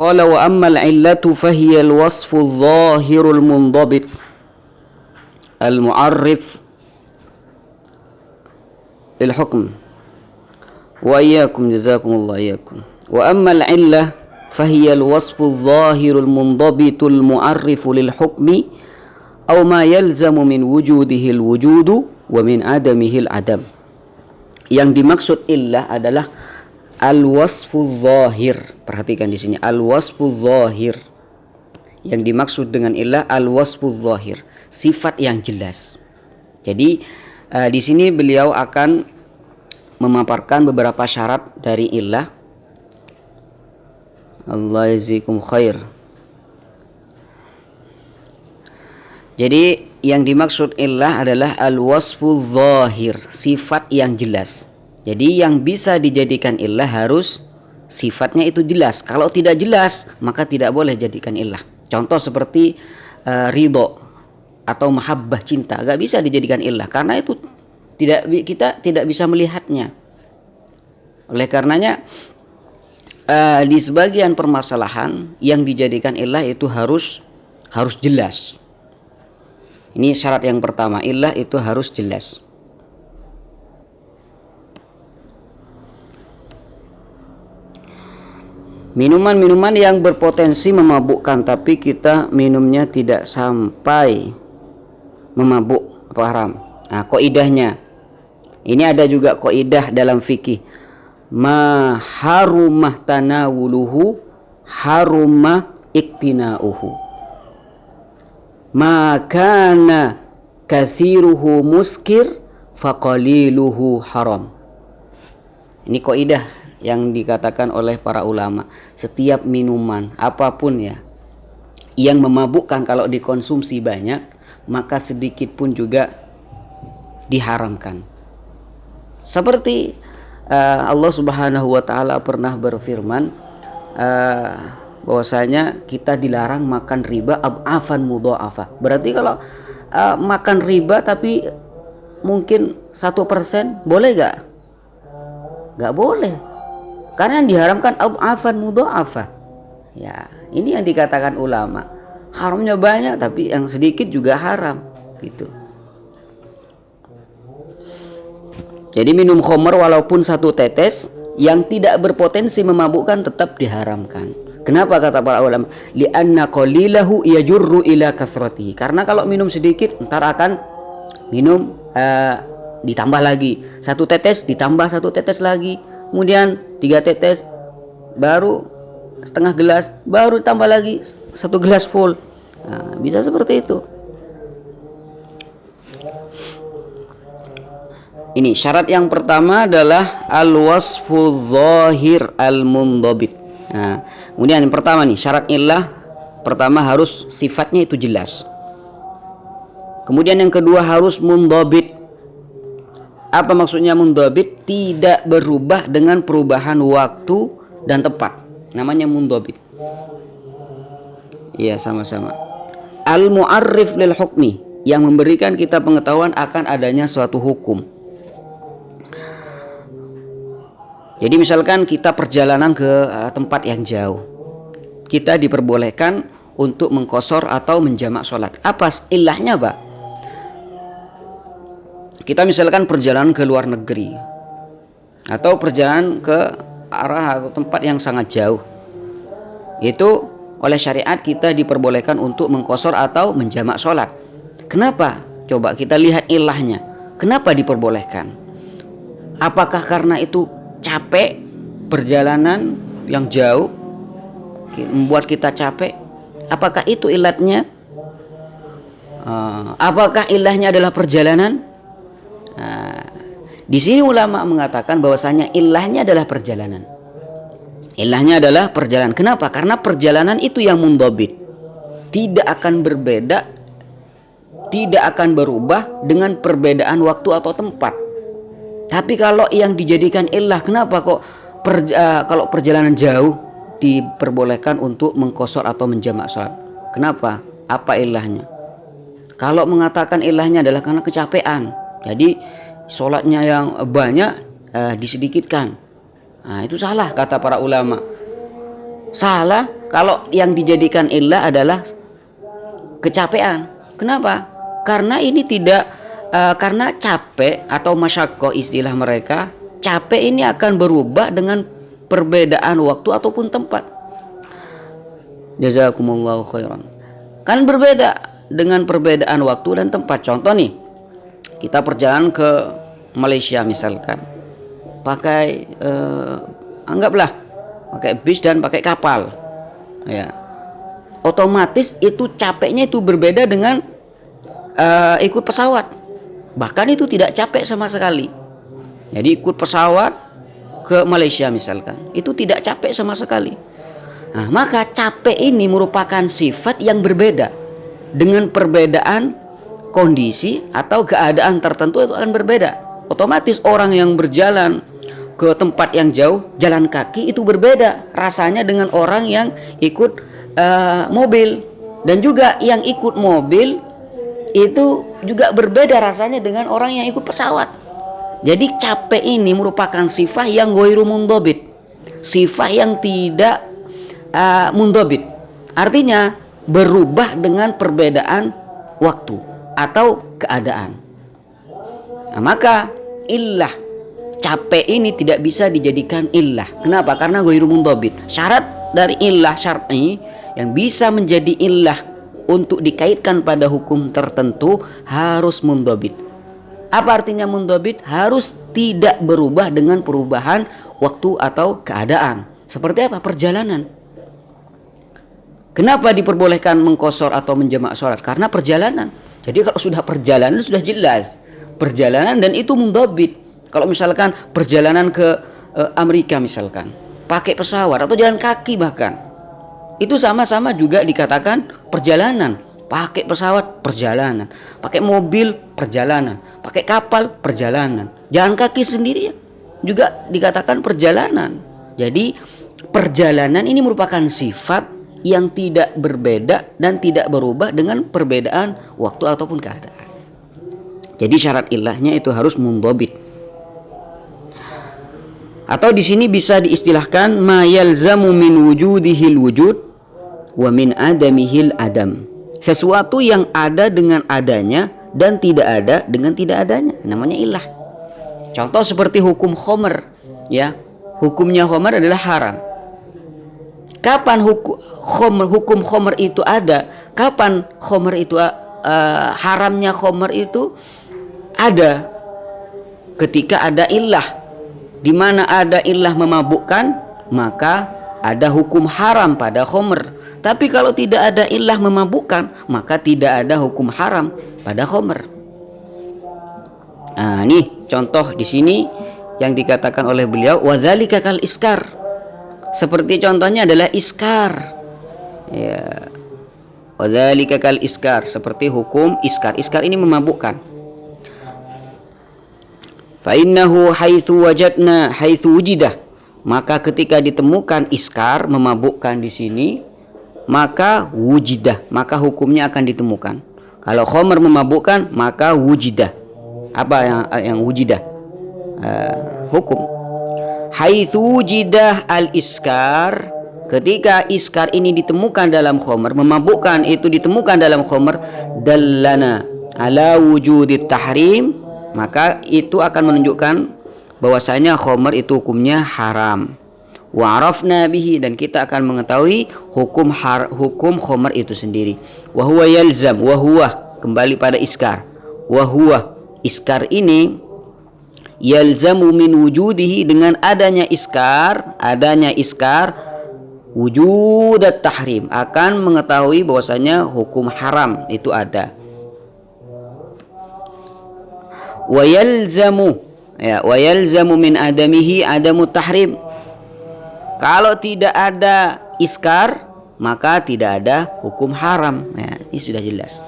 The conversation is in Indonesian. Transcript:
Qala wa ammal illatu fahiya al-wasfu adh-dhahirul mundabit al-mu'arrif lil hukm. Wa iyyakum jazakumullah iyyakum. Wa ammal illah fahiya al-wasfu adh-dhahirul mundabitul mu'arrifu lil hukmi aw ma yalzamu min wujudihi al-wujudu wa min adamihi al-adam. Yang dimaksud illah adalah al-wasfu dhahir. Perhatikan di sini al-wasfu dhahir. Yang dimaksud dengan illah al-wasfu dhahir, sifat yang jelas. Jadi di sini beliau akan memaparkan beberapa syarat dari illah. Allah yazikum khair. Jadi yang dimaksud illah adalah al-wasfu dhahir, sifat yang jelas. Jadi yang bisa dijadikan illah harus sifatnya itu jelas. Kalau tidak jelas maka tidak boleh jadikan illah. Contoh seperti ridho atau mahabbah, cinta, gak bisa dijadikan illah karena itu kita tidak bisa melihatnya. Oleh karenanya di sebagian permasalahan yang dijadikan illah itu harus jelas. Ini syarat yang pertama, illah itu harus jelas. Minuman-minuman yang berpotensi memabukkan tapi kita minumnya tidak sampai memabuk, apa haram? Nah, kaidahnya. Ini ada juga kaidah dalam fikih. Ma harumah tanawuluhu harumah iktinauhu. Ma kana kathiruhu muskir faqaliluhu haram. Ini kaidah yang dikatakan oleh para ulama. Setiap minuman apapun ya yang memabukkan, kalau dikonsumsi banyak maka sedikit pun juga diharamkan. Seperti Allah Subhanahu wa taala pernah berfirman bahwasanya kita dilarang makan riba ad'afan mudha'afah. Berarti kalau makan riba tapi mungkin 1%, boleh gak? Gak boleh. Karena yang diharamkan ad'afan mudha'afah. Ya, ini yang dikatakan ulama. Haramnya banyak tapi yang sedikit juga haram, gitu. Jadi minum khamr walaupun 1 tetes yang tidak berpotensi memabukkan tetap diharamkan. Kenapa kata para ulama? Li'anna qalilahu yajurru ila kasratihi. Karena kalau minum sedikit ntar akan minum ditambah lagi. 1 tetes ditambah 1 tetes lagi. Kemudian 3 tetes, baru setengah gelas, baru ditambah lagi 1 gelas full. Nah, bisa seperti itu. Ini syarat yang pertama adalah al-wasfu dhahir al-mundabit. Nah, kemudian yang pertama nih, syarat illah pertama harus sifatnya itu jelas. Kemudian yang kedua harus mundabit. Apa maksudnya mundabit? Tidak berubah dengan perubahan waktu dan tempat. Namanya mundabit. Iya, sama-sama. Al-mu'arrif lil hukmi, yang memberikan kita pengetahuan akan adanya suatu hukum. Jadi misalkan kita perjalanan ke tempat yang jauh, kita diperbolehkan untuk mengqashar atau menjamak sholat. Apa ilahnya, Pak? Kita misalkan perjalanan ke luar negeri atau perjalanan ke arah atau tempat yang sangat jauh, itu oleh syariat kita diperbolehkan untuk mengqashar atau menjamak sholat. Kenapa? Coba kita lihat ilahnya. Kenapa diperbolehkan? Apakah karena itu capek, perjalanan yang jauh membuat kita capek? Apakah itu ilatnya? Apakah ilahnya adalah perjalanan? Di sini ulama mengatakan bahwasanya ilahnya adalah perjalanan. Ilahnya adalah perjalanan. Kenapa? Karena perjalanan itu yang mundabit, tidak akan berbeda, tidak akan berubah dengan perbedaan waktu atau tempat. Tapi kalau yang dijadikan ilah, kenapa kok kalau perjalanan jauh diperbolehkan untuk mengqashar atau menjamak sholat? Kenapa? Apa ilahnya? Kalau mengatakan ilahnya adalah karena kecapean, jadi sholatnya yang banyak disedikitkan. Nah, itu salah kata para ulama. Salah Kalau yang dijadikan illah adalah kecapean. Kenapa? Karena ini tidak karena capek atau masyakko istilah mereka, capek ini akan berubah dengan perbedaan waktu ataupun tempat. Jazakumullahu khairan. Kan berbeda dengan perbedaan waktu dan tempat. Contoh nih, kita perjalanan ke Malaysia misalkan, pakai anggaplah pakai bis dan pakai kapal, ya, otomatis itu capeknya itu berbeda dengan ikut pesawat. Bahkan itu tidak capek sama sekali. Jadi ikut pesawat ke Malaysia misalkan, itu tidak capek sama sekali. Nah, maka capek ini merupakan sifat yang berbeda dengan perbedaan kondisi atau keadaan tertentu, itu akan berbeda. Otomatis orang yang berjalan ke tempat yang jauh jalan kaki itu berbeda rasanya dengan orang yang ikut mobil, dan juga yang ikut mobil itu juga berbeda rasanya dengan orang yang ikut pesawat. Jadi capek ini merupakan sifat yang ghairu mundhabit, sifat yang tidak mundhabit, artinya berubah dengan perbedaan waktu atau keadaan. Nah, maka illah capek ini tidak bisa dijadikan illah. Kenapa? Karena ghairu mundhabit. Syarat dari illah syar'i yang bisa menjadi illah untuk dikaitkan pada hukum tertentu harus mundhabit. Apa artinya mundhabit? Harus tidak berubah dengan perubahan waktu atau keadaan. Seperti apa? Perjalanan. Kenapa diperbolehkan mengqashar atau menjamak sholat? Karena perjalanan. Jadi kalau sudah perjalanan sudah jelas perjalanan, dan itu mundhabit. Kalau misalkan perjalanan ke Amerika misalkan, pakai pesawat atau jalan kaki bahkan, itu sama-sama juga dikatakan perjalanan. Pakai pesawat perjalanan, pakai mobil perjalanan, pakai kapal perjalanan, jalan kaki sendiri juga dikatakan perjalanan. Jadi perjalanan ini merupakan sifat yang tidak berbeda dan tidak berubah dengan perbedaan waktu ataupun keadaan. Jadi syarat ilahnya itu harus mundhabit. Atau di sini bisa diistilahkan ma yalzamu min wujudihil wujud wa min adamihil adam. Sesuatu yang ada dengan adanya dan tidak ada dengan tidak adanya, namanya ilah. Contoh seperti hukum khamr, ya. Hukumnya khamr adalah haram. Kapan hukum khamr itu ada? Kapan khamr itu haramnya khamr itu ada? Ketika ada illah. Di mana ada illah memabukkan, maka ada hukum haram pada khamr. Tapi kalau tidak ada illah memabukkan, maka tidak ada hukum haram pada khamr. Nah, nih contoh di sini yang dikatakan oleh beliau, wadzalika kal iskar. Seperti contohnya adalah iskar. Ya. Wadzalika kal iskar, seperti hukum iskar. Iskar ini memabukkan. Fa innahu haitsu wajadna haitsu wujidah, maka ketika ditemukan iskar memabukkan di sini, maka wujidah, maka hukumnya akan ditemukan. Kalau khamr memabukkan, maka wujidah. Apa yang wujidah? Hukum. Haitsu wujidah al iskar, ketika iskar ini ditemukan dalam khamr, memabukkan itu ditemukan dalam khamr, dallana ala wujudit tahrim, maka itu akan menunjukkan bahwasanya khamr itu hukumnya haram. Wa arafna bihi, dan kita akan mengetahui hukum khamr itu sendiri. Wa huwa yalzam, wa huwa kembali pada iskar. Wa huwa, iskar ini yalzamu min wujudihi, dengan adanya iskar wujudat tahrim, akan mengetahui bahwasanya hukum haram itu ada. Wa yalzamu min adamihi adamu tahrim. Kalau tidak ada iskar, maka tidak ada hukum haram. Ini sudah jelas.